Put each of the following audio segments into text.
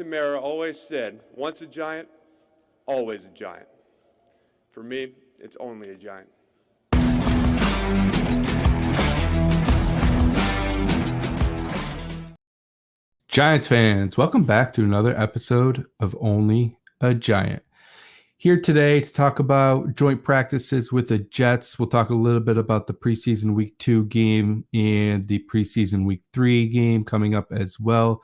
Tamara always said, once a giant, always a giant. For me, it's only a giant. Giants fans, welcome back to another episode of Only a Giant. Here today to talk about joint practices with the Jets. We'll talk a little bit about the preseason week 2 game and the preseason week 3 game coming up as well.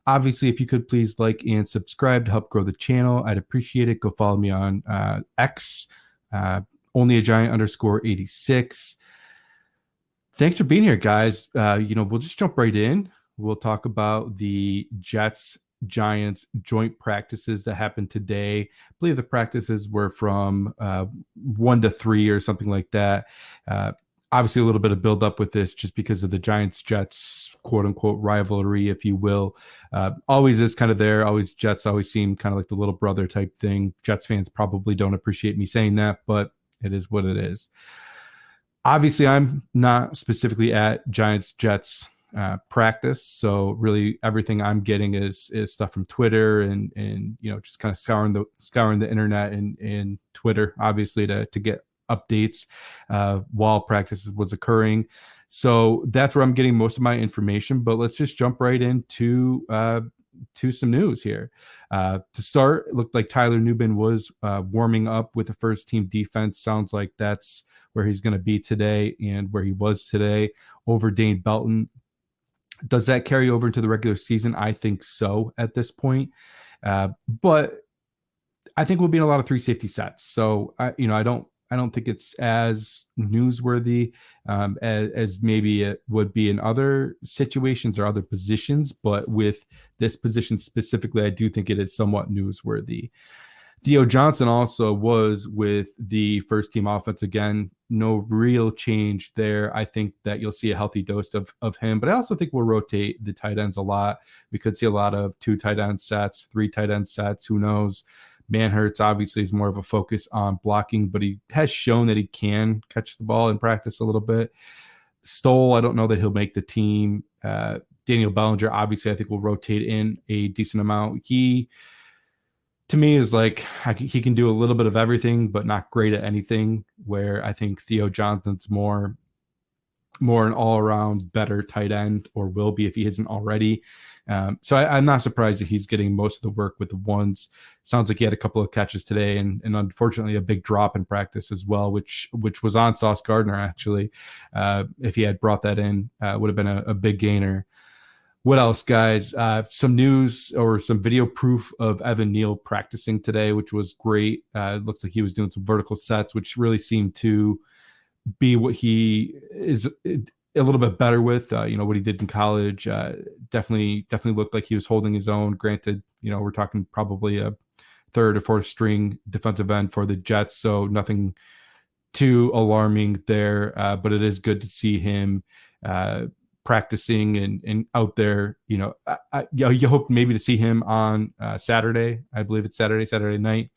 Obviously, if you could please like and subscribe to help grow the channel, I'd appreciate it. Go follow me on X, onlyagiant_86. Thanks for being here, guys. We'll just jump right in. We'll talk about the Jets-Giants joint practices that happened today. I believe the practices were from 1 to 3 or something like that. Obviously, a little bit of build-up with this just because of the Giants-Jets quote-unquote rivalry, if you will. Always is kind of there. Jets always seem kind of like the little brother type thing. Jets fans probably don't appreciate me saying that, but it is what it is. Obviously, I'm not specifically at Giants-Jets practice, so really everything I'm getting is stuff from Twitter and just kind of scouring the internet and Twitter, obviously, to get updates while practice was occurring. So that's where I'm getting most of my information. But let's just jump right into some news here. To start, it looked like Tyler Nubin was warming up with the first team defense. Sounds like that's where he's going to be today and where he was today over Dane Belton. Does that carry over into the regular season? I think so at this point. But I think we'll be in a lot of 3 safety sets. So I don't think it's as newsworthy as maybe it would be in other situations or other positions. But with this position specifically, I do think it is somewhat newsworthy. Theo Johnson also was with the first team offense again. No real change there. I think that you'll see a healthy dose of him, but I also think we'll rotate the tight ends a lot. We could see a lot of 2 tight end sets, 3 tight end sets. Who knows? Manhurts obviously is more of a focus on blocking, but he has shown that he can catch the ball in practice a little bit. Stoll, I don't know that he'll make the team. Daniel Bellinger, obviously, I think will rotate in a decent amount. He, to me, is like he can do a little bit of everything, but not great at anything, where I think Theo Johnson's more an all-around better tight end, or will be if he isn't already. So I'm not surprised that he's getting most of the work with the ones. Sounds like he had a couple of catches today, and unfortunately a big drop in practice as well, which was on Sauce Gardner, actually. If he had brought that in, would have been a big gainer. What else, guys? Some news or some video proof of Evan Neal practicing today, which was great. It looks like he was doing some vertical sets, which really seemed to be what he is a little bit better with. What he did in college definitely looked like he was holding his own. Granted, we're talking probably a 3rd or 4th string defensive end for the Jets, so nothing too alarming there. But it is good to see him practicing and out there. You hope maybe to see him on Saturday. I believe it's Saturday night.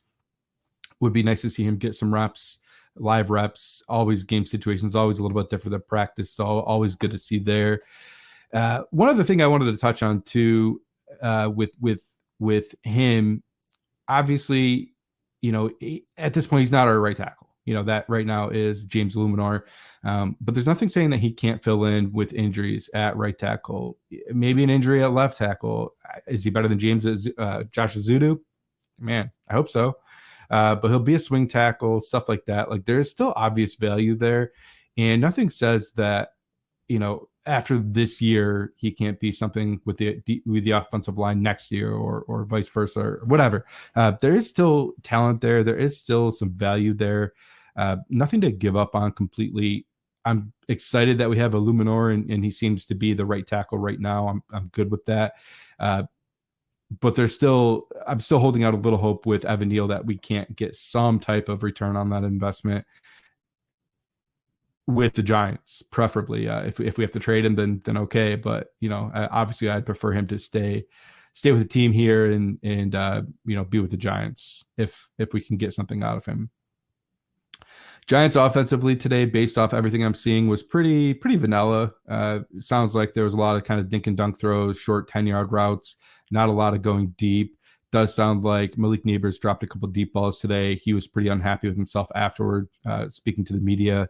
Would be nice to see him get some reps, live reps. Always game situations, always a little bit different than practice, so always good to see there. One other thing I wanted to touch on too, with him, obviously, at this point he's not our right tackle. That right now is James Luminor. But there's nothing saying that he can't fill in with injuries at right tackle. Maybe an injury at left tackle. Is he better than Josh Azudu? Man, I hope so. But he'll be a swing tackle, stuff like that. Like, there is still obvious value there. And nothing says that, after this year, he can't be something with the offensive line next year or vice versa or whatever. There is still talent there. There is still some value there. Nothing to give up on completely. I'm excited that we have a Luminor and he seems to be the right tackle right now. I'm good with that. But I'm still holding out a little hope with Evan Neal that we can't get some type of return on that investment with the Giants, preferably. If we have to trade him, then okay. But obviously, I'd prefer him to stay with the team here and be with the Giants if we can get something out of him. Giants offensively today, based off everything I'm seeing, was pretty vanilla. Sounds like there was a lot of kind of dink and dunk throws, short 10-yard routes, not a lot of going deep. Does sound like Malik Neighbors dropped a couple deep balls today. He was pretty unhappy with himself afterward, speaking to the media.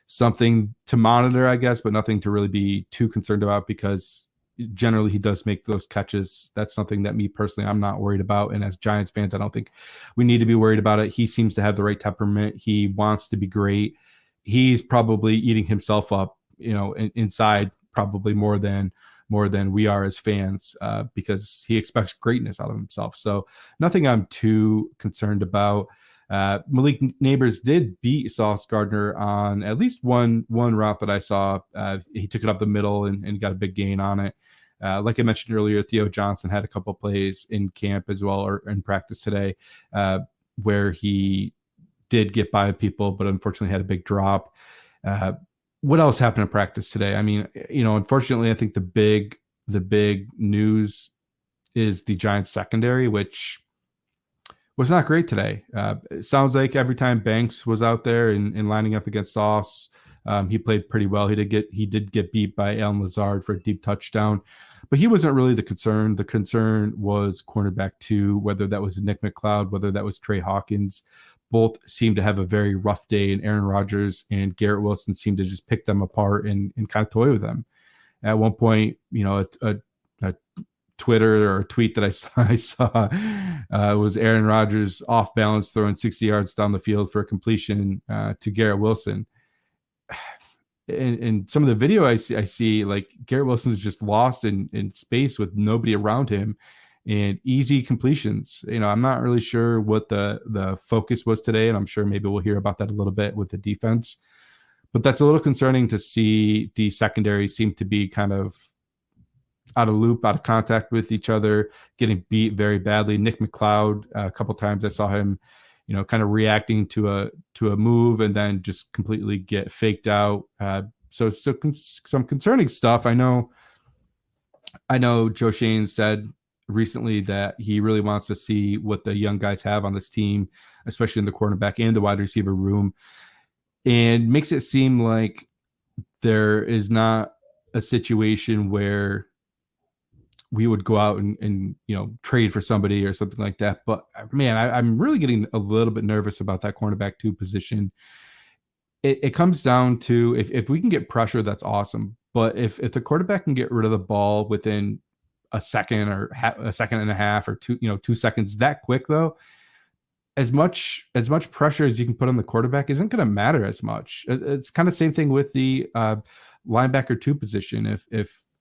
Something to monitor, I guess, but nothing to really be too concerned about because generally he does make those catches. That's something that me personally, I'm not worried about. And as Giants fans, I don't think we need to be worried about it. He seems to have the right temperament. He wants to be great. He's probably eating himself up, inside probably more than we are as fans, because he expects greatness out of himself. So nothing I'm too concerned about. Malik Neighbors did beat Sauce Gardner on at least one route that I saw. He took it up the middle and got a big gain on it. Like I mentioned earlier, Theo Johnson had a couple plays in camp as well, or in practice today, where he did get by people, but unfortunately had a big drop. What else happened in practice today? I mean, unfortunately, I think the big news is the Giants secondary, which was not great today. It sounds like every time Banks was out there and lining up against Sauce, he played pretty well. He did get beat by Allen Lazard for a deep touchdown, but he wasn't really the concern. The concern was cornerback 2, whether that was Nick McLeod, whether that was Trey Hawkins. Both seemed to have a very rough day, and Aaron Rodgers and Garrett Wilson seemed to just pick them apart and kind of toy with them. At one point, a Twitter or a tweet that I saw was Aaron Rodgers off balance throwing 60 yards down the field for a completion to Garrett Wilson. And some of the video I see like Garrett Wilson's just lost in space with nobody around him and easy completions. I'm not really sure what the focus was today, and I'm sure maybe we'll hear about that a little bit with the defense. But that's a little concerning to see the secondary seem to be kind of out of loop, out of contact with each other, getting beat very badly. Nick McLeod, a couple times I saw him, kind of reacting to a move and then just completely get faked out. So some concerning stuff. I know Joe Shane said recently that he really wants to see what the young guys have on this team, especially in the cornerback and the wide receiver room, and makes it seem like there is not a situation where we would go out and trade for somebody or something like that. But man, I'm really getting a little bit nervous about that cornerback 2 position. It comes down to if we can get pressure, that's awesome. But if the quarterback can get rid of the ball within a second or a second and a half or 2 seconds that quick, though, as much pressure as you can put on the quarterback isn't going to matter as much. It's kind of same thing with the linebacker 2 position.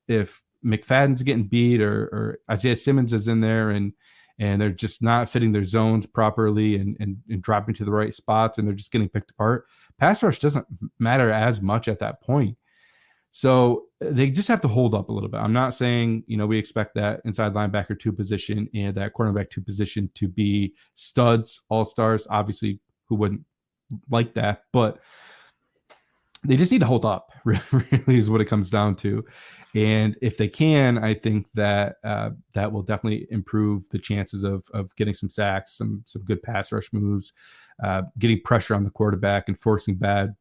If McFadden's getting beat or Isaiah Simmons is in there and they're just not fitting their zones properly and dropping to the right spots and they're just getting picked apart, pass rush doesn't matter as much at that point. So they just have to hold up a little bit. I'm not saying, we expect that inside linebacker 2 position and that cornerback 2 position to be studs, all-stars. Obviously, who wouldn't like that? But they just need to hold up, really is what it comes down to. And if they can, I think that that will definitely improve the chances of getting some sacks, some good pass rush moves, getting pressure on the quarterback and forcing bad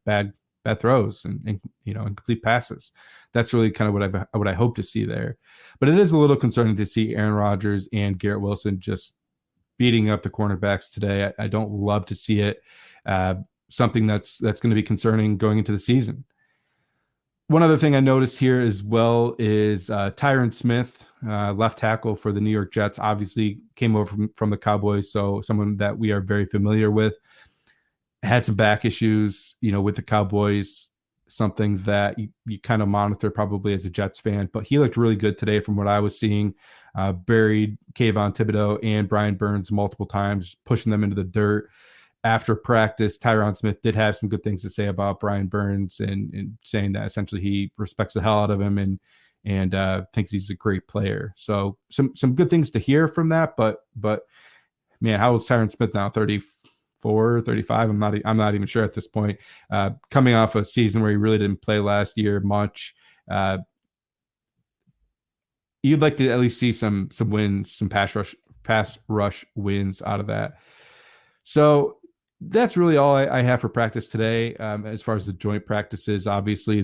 throws and incomplete passes. That's really kind of what I hope to see there. But it is a little concerning to see Aaron Rodgers and Garrett Wilson just beating up the cornerbacks today. I don't love to see it. Something that's going to be concerning going into the season. One other thing I noticed here as well is Tyron Smith, left tackle for the New York Jets, obviously came over from the Cowboys, so someone that we are very familiar with. Had some back issues, with the Cowboys, something that you kind of monitor probably as a Jets fan, but he looked really good today from what I was seeing. Buried Kayvon Thibodeau and Brian Burns multiple times, pushing them into the dirt. After practice, Tyron Smith did have some good things to say about Brian Burns and saying that essentially he respects the hell out of him and thinks he's a great player. So some good things to hear from that. But man, how old's Tyron Smith now? 34, 35? I'm not even sure at this point. Coming off a season where he really didn't play last year much. You'd like to at least see some wins, some pass rush wins out of that. So that's really all I have for practice today. As far as the joint practices, obviously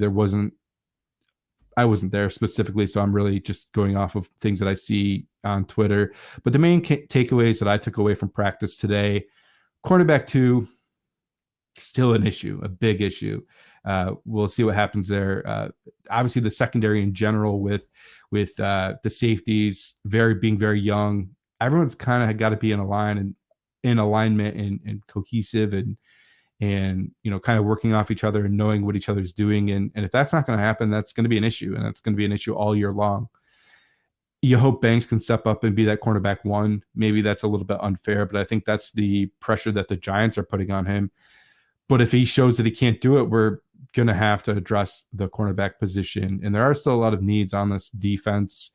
I wasn't there specifically, so I'm really just going off of things that I see on Twitter. But the main takeaways that I took away from practice today: cornerback two, still an issue, a big issue. We'll see what happens there. Obviously, the secondary in general, with the safeties being very young, everyone's kind of got to be in a line and in alignment and cohesive and kind of working off each other and knowing what each other's doing. And if that's not going to happen, that's going to be an issue, and that's going to be an issue all year long. You hope Banks can step up and be that cornerback one. Maybe that's a little bit unfair, but I think that's the pressure that the Giants are putting on him. But if he shows that he can't do it, we're going to have to address the cornerback position. And there are still a lot of needs on this defense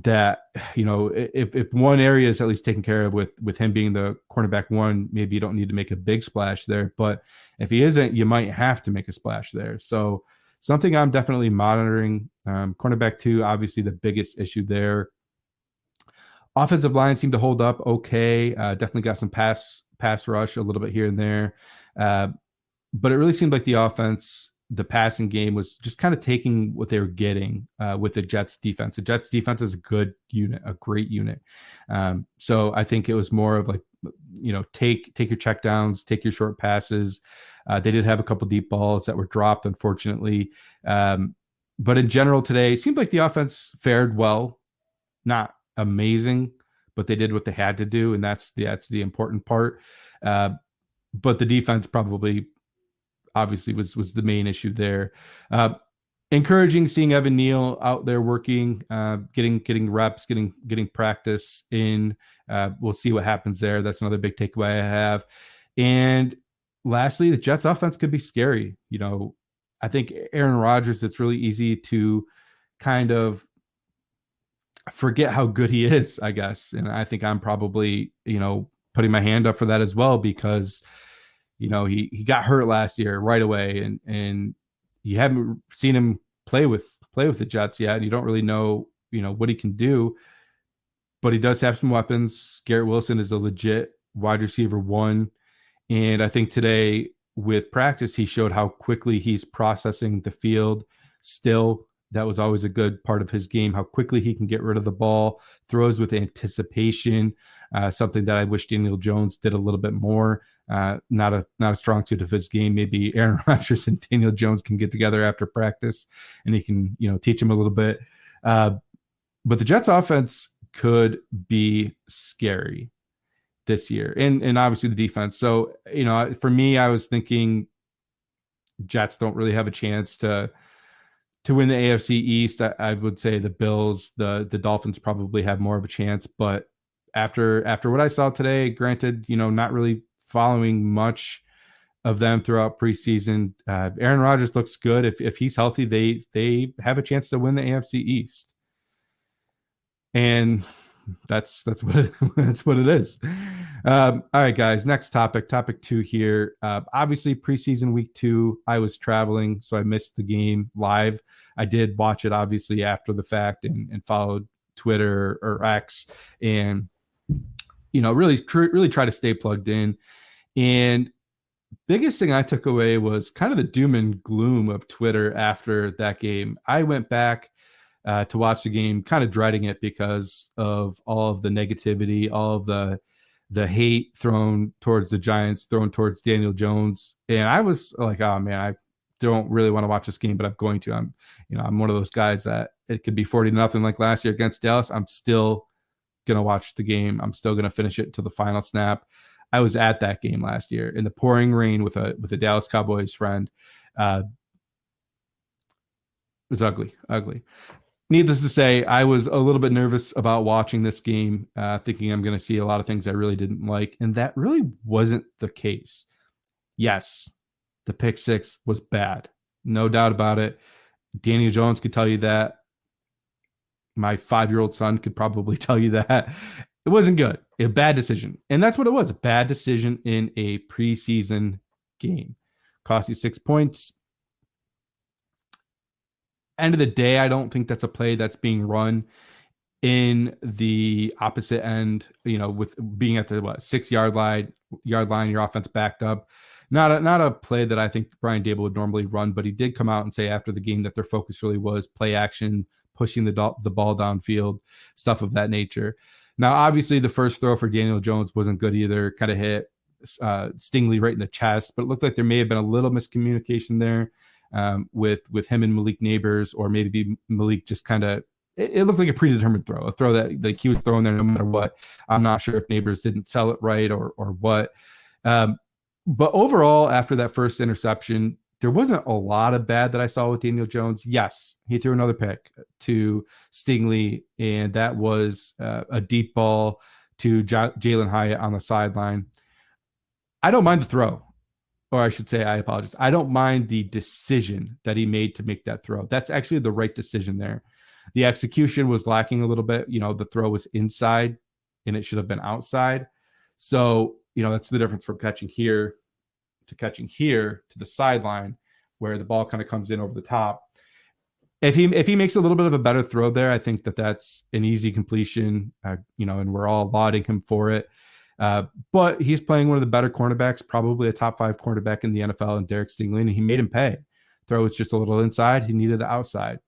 that, if one area is at least taken care of with him being the cornerback one, maybe you don't need to make a big splash there. But if he isn't, you might have to make a splash there. So something I'm definitely monitoring. Cornerback two, obviously the biggest issue there. Offensive line seemed to hold up okay. Definitely got some pass rush a little bit here and there. But it really seemed like the passing game was just kind of taking what they were getting with the Jets defense. The Jets defense is a good unit, a great unit. So I think it was more of like, take your check downs, take your short passes. They did have a couple deep balls that were dropped, unfortunately. But in general today, it seemed like the offense fared well, not amazing, but they did what they had to do, and that's the important part. But the defense probably, obviously, was the main issue there. Encouraging seeing Evan Neal out there working, getting reps, getting practice in. We'll see what happens there. That's another big takeaway I have. And lastly, the Jets offense could be scary. I think Aaron Rodgers, it's really easy to kind of forget how good he is, I guess. And I think I'm probably, putting my hand up for that as well, because, he got hurt last year right away, and you haven't seen him play with the Jets yet. And you don't really know, what he can do, but he does have some weapons. Garrett Wilson is a legit wide receiver one. And I think today with practice, he showed how quickly he's processing the field still. That was always a good part of his game, how quickly he can get rid of the ball, throws with anticipation, something that I wish Daniel Jones did a little bit more. Not a strong suit of his game. Maybe Aaron Rodgers and Daniel Jones can get together after practice and he can, teach him a little bit. But the Jets offense could be scary this year, and obviously the defense. So, for me, I was thinking Jets don't really have a chance to win the AFC East. I would say the Bills, the Dolphins probably have more of a chance. But after what I saw today, granted, not really following much of them throughout preseason, Aaron Rodgers looks good. If he's healthy, they have a chance to win the AFC East. And that's what it is. All right, guys. Next topic 2 here. Obviously, preseason week 2, I was traveling, so I missed the game live. I did watch it obviously after the fact and followed Twitter or X, and really try to stay plugged in. And biggest thing I took away was kind of the doom and gloom of Twitter after that game. I went back to watch the game, kind of dreading it because of all of the negativity, all of the hate thrown towards the Giants, thrown towards Daniel Jones. And I was like, oh man, I don't really want to watch this game, but I'm going to. I'm one of those guys that it could be 40-0 like last year against Dallas. I'm still going to watch the game. I'm still going to finish it to the final snap. I was at that game last year in the pouring rain with a Dallas Cowboys friend. It was ugly. Needless to say, I was a little bit nervous about watching this game, thinking I'm going to see a lot of things I really didn't like, and that really wasn't the case. Yes, the pick six was bad. No doubt about it. Daniel Jones could tell you that. My 5-year-old son could probably tell you that. It wasn't good. A bad decision. And that's what it was, a bad decision in a preseason game. Cost you 6 points. End of the day, I don't think that's a play that's being run in the opposite end, with being at the 6-yard line, yard line, your offense backed up. Not a play that I think Brian Dable would normally run, but he did come out and say after the game that their focus really was play action, pushing the ball downfield, stuff of that nature. Now, obviously, the first throw for Daniel Jones wasn't good either. Kind of hit Stingley right in the chest, but it looked like there may have been a little miscommunication there with him and Malik Neighbors, or maybe Malik just kind of. It looked like a predetermined throw, a throw that like he was throwing there no matter what. I'm not sure if Neighbors didn't sell it right or what. But overall, after that first interception, there wasn't a lot of bad that I saw with Daniel Jones. Yes, he threw another pick to Stingley, and that was a deep ball to Jalen Hyatt on the sideline. I don't mind the throw, or I should say, I apologize. I don't mind the decision that he made to make that throw. That's actually the right decision there. The execution was lacking a little bit. The throw was inside, and it should have been outside. So, that's the difference from catching here to the sideline, where the ball kind of comes in over the top. If he makes a little bit of a better throw there, I think that's an easy completion, and we're all lauding him for it. But he's playing one of the better cornerbacks, probably a top 5 cornerback in the NFL, and Derek Stingley, and he made him pay. Throw was just a little inside. He needed it outside.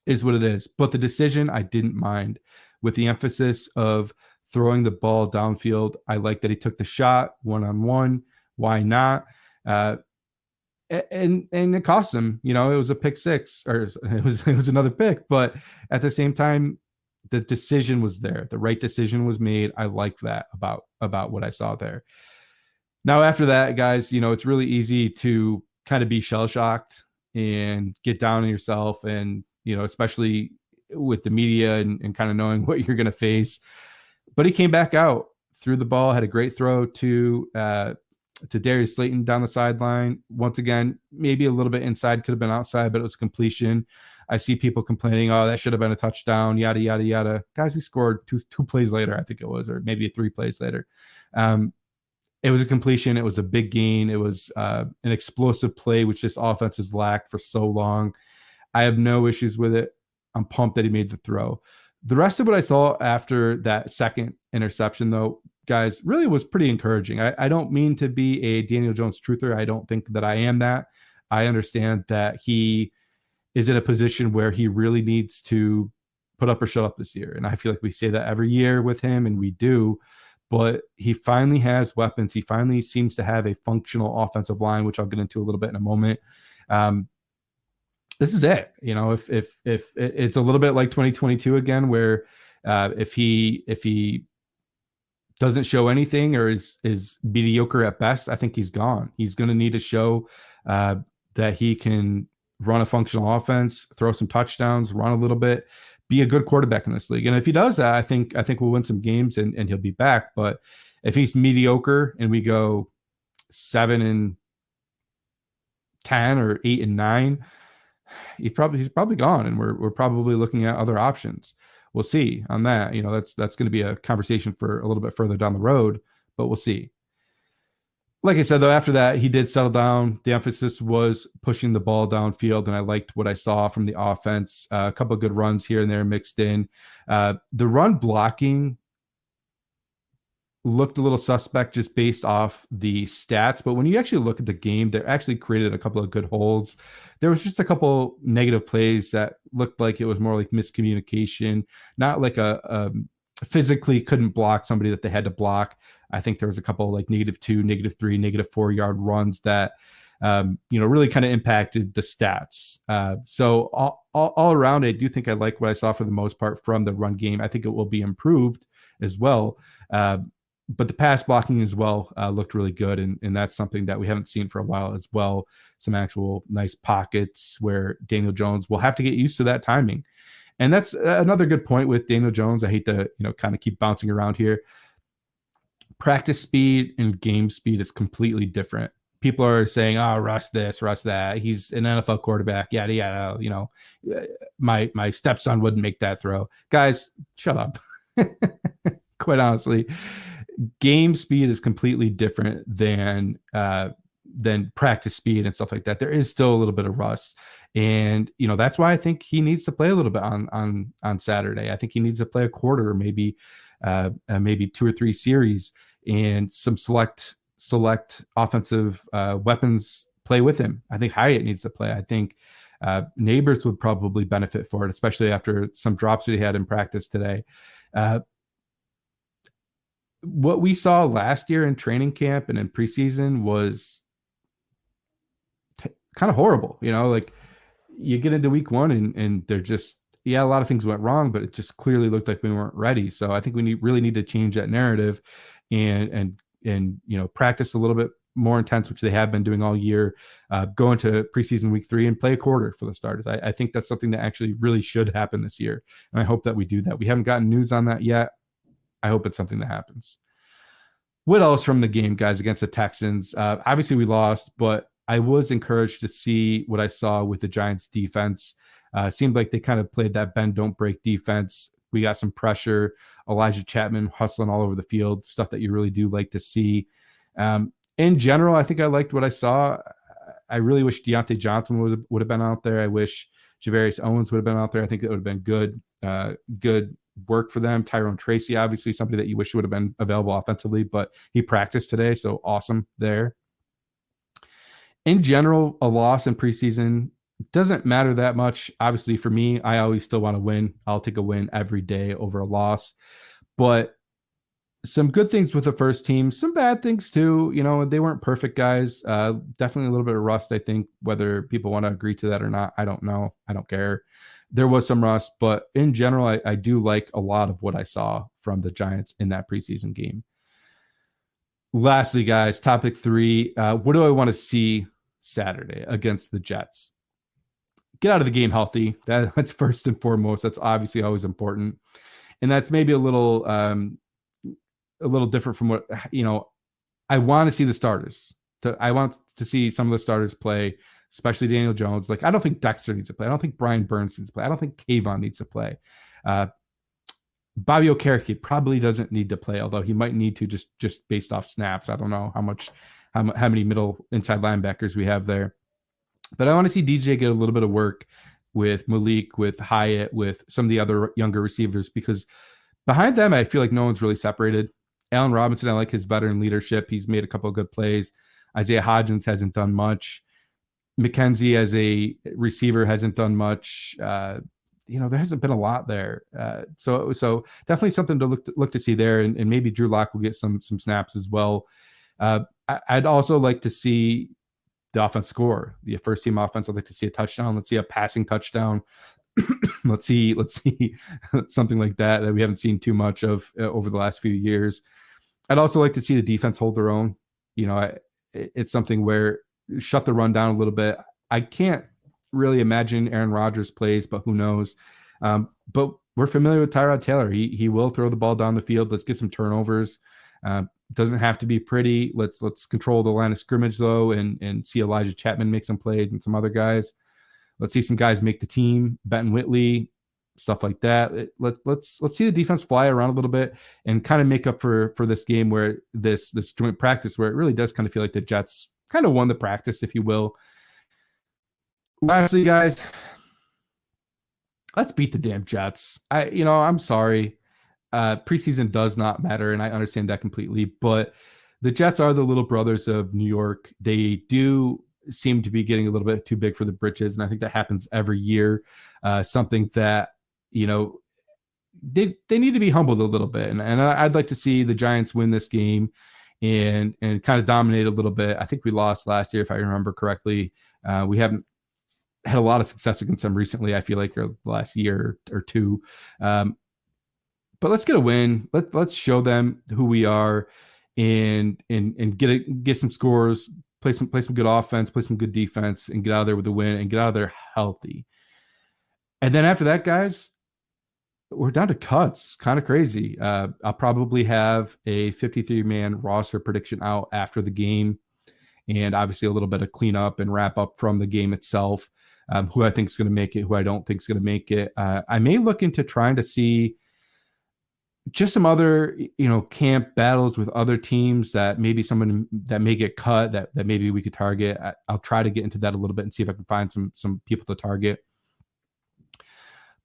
Is what it is. But the decision I didn't mind, with the emphasis of throwing the ball downfield. I like that he took the shot one-on-one. Why not? And it cost him. It was a pick six, or it was another pick. But at the same time, the decision was there. The right decision was made. I like that about what I saw there. Now, after that, guys, it's really easy to kind of be shell-shocked and get down on yourself, and especially with the media and kind of knowing what you're going to face. But he came back out, threw the ball, had a great throw to Darius Slayton down the sideline. Once again, maybe a little bit inside, could have been outside, but it was completion. I see people complaining, oh, that should have been a touchdown, yada, yada, yada. Guys, we scored two plays later, I think it was, or maybe 3 plays later. It was a completion. It was a big gain. It was an explosive play, which this offense has lacked for so long. I have no issues with it. I'm pumped that he made the throw. The rest of what I saw after that second interception, though, guys, really was pretty encouraging. I don't mean to be a Daniel Jones truther. I don't think that I am that. I understand that he is in a position where he really needs to put up or shut up this year. And I feel like we say that every year with him, and we do. But he finally has weapons. He finally seems to have a functional offensive line, which I'll get into a little bit in a moment. This is it. If it's a little bit like 2022 again, where if he doesn't show anything or is mediocre at best, I think he's gone. He's going to need to show that he can run a functional offense, throw some touchdowns, run a little bit, be a good quarterback in this league. And if he does that, I think we'll win some games and he'll be back. But if he's mediocre and we go 7-10 or 8-9, he's probably gone, and we're probably looking at other options. We'll see on that. That's going to be a conversation for a little bit further down the road, but we'll see. Like I said, though, after that, he did settle down. The emphasis was pushing the ball downfield, and I liked what I saw from the offense. A couple of good runs here and there mixed in. The run blocking looked a little suspect just based off the stats, but when you actually look at the game, they actually created a couple of good holes. There was just a couple negative plays that looked like it was more like miscommunication, not like a physically couldn't block somebody that they had to block. I think there was a couple like -2, -3, -4 yard runs that really kind of impacted the stats. So all around, I do think I like what I saw for the most part from the run game. I think it will be improved as well. But the pass blocking as well looked really good, and that's something that we haven't seen for a while as well. Some actual nice pockets where Daniel Jones will have to get used to that timing. And that's another good point with Daniel Jones. I hate to kind of keep bouncing around here. Practice speed and game speed is completely different. People are saying, oh, rust this, rust that. He's an NFL quarterback. Yada, yada. My stepson wouldn't make that throw. Guys, shut up. Quite honestly, game speed is completely different than practice speed and stuff like that. There is still a little bit of rust. And, that's why I think he needs to play a little bit on Saturday. I think he needs to play a quarter, maybe 2 or 3 series. and some select offensive weapons play with him. I think Hyatt needs to play. I think Neighbors would probably benefit for it, especially after some drops that he had in practice today. What we saw last year in training camp and in preseason was kind of horrible. Like you get into week one and they're just, a lot of things went wrong, but it just clearly looked like we weren't ready. So I think we really need to change that narrative and practice a little bit more intense, which they have been doing all year. Go into preseason week 3 and play a quarter for the starters. I think that's something that actually really should happen this year, and I hope that we do that. We haven't gotten news on that yet. I hope it's something that happens. What else from the game, guys, against the Texans? Obviously, we lost, but I was encouraged to see what I saw with the Giants defense. Seemed like they kind of played that bend, don't break defense. We got some pressure. Elijah Chapman hustling all over the field, stuff that you really do like to see. In general, I think I liked what I saw. I really wish Deontay Johnson would have been out there. I wish Javarius Owens would have been out there. I think that would have been good work for them. Tyrone Tracy, obviously somebody that you wish would have been available offensively, but he practiced today, so awesome there. In general, a loss in preseason doesn't matter that much. Obviously, for me, I always still want to win. I'll take a win every day over a loss. But some good things with the first team, some bad things too. They weren't perfect, guys. Definitely a little bit of rust, I think. Whether people want to agree to that or not, I don't know. I don't care. There was some rust, but in general, I do like a lot of what I saw from the Giants in that preseason game. Lastly, guys, topic 3. What do I want to see Saturday against the Jets? Get out of the game healthy. That's first and foremost. That's obviously always important. And that's maybe a little different from what, I want to see the starters. I want to see some of the starters play, especially Daniel Jones. Like, I don't think Dexter needs to play. I don't think Brian Burns needs to play. I don't think Kayvon needs to play. Bobby Okereke probably doesn't need to play, although he might need to just based off snaps. I don't know how many middle inside linebackers we have there. But I want to see DJ get a little bit of work with Malik, with Hyatt, with some of the other younger receivers, because behind them, I feel like no one's really separated. Allen Robinson, I like his veteran leadership. He's made a couple of good plays. Isaiah Hodgins hasn't done much. McKenzie as a receiver hasn't done much. There hasn't been a lot there. So definitely something to look to see there. And maybe Drew Lock will get some snaps as well. I'd also like to see the offense score, the first team offense. I'd like to see a touchdown. Let's see a passing touchdown. let's see something like that we haven't seen too much of over the last few years. I'd also like to see the defense hold their own. It's something where shut the run down a little bit. I can't really imagine Aaron Rodgers plays, but who knows? But we're familiar with Tyrod Taylor. He will throw the ball down the field. Let's get some turnovers. Doesn't have to be pretty. Let's control the line of scrimmage though, and see Elijah Chapman make some plays and some other guys. Let's see some guys make the team. Benton Whitley, stuff like that. Let's see the defense fly around a little bit and kind of make up for this game where this joint practice where it really does kind of feel like the Jets kind of won the practice, if you will. Lastly, guys, let's beat the damn Jets. I'm sorry. Preseason does not matter, and I understand that completely, but the Jets are the little brothers of New York. They do seem to be getting a little bit too big for the britches, and I think that happens every year. Something that, they need to be humbled a little bit, and I'd like to see the Giants win this game and kind of dominate a little bit. I think we lost last year, if I remember correctly. We haven't had a lot of success against them recently, I feel like, or the last year or two. But let's get a win. Let's show them who we are, and get some scores, play some good offense, play some good defense, and get out of there with a win and get out of there healthy. And then after that, guys, we're down to cuts. Kind of crazy. I'll probably have a 53-man roster prediction out after the game, and obviously a little bit of cleanup and wrap up from the game itself. Who I think is going to make it, who I don't think is going to make it. I may look into trying to see just some other, camp battles with other teams that maybe someone that may get cut that maybe we could target. I'll try to get into that a little bit and see if I can find some people to target.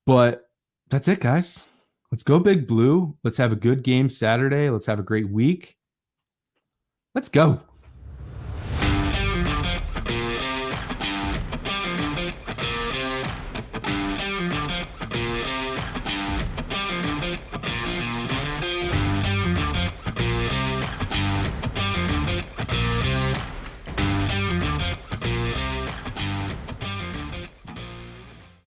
But that's it, guys. Let's go Big Blue. Let's have a good game Saturday. Let's have a great week. Let's go.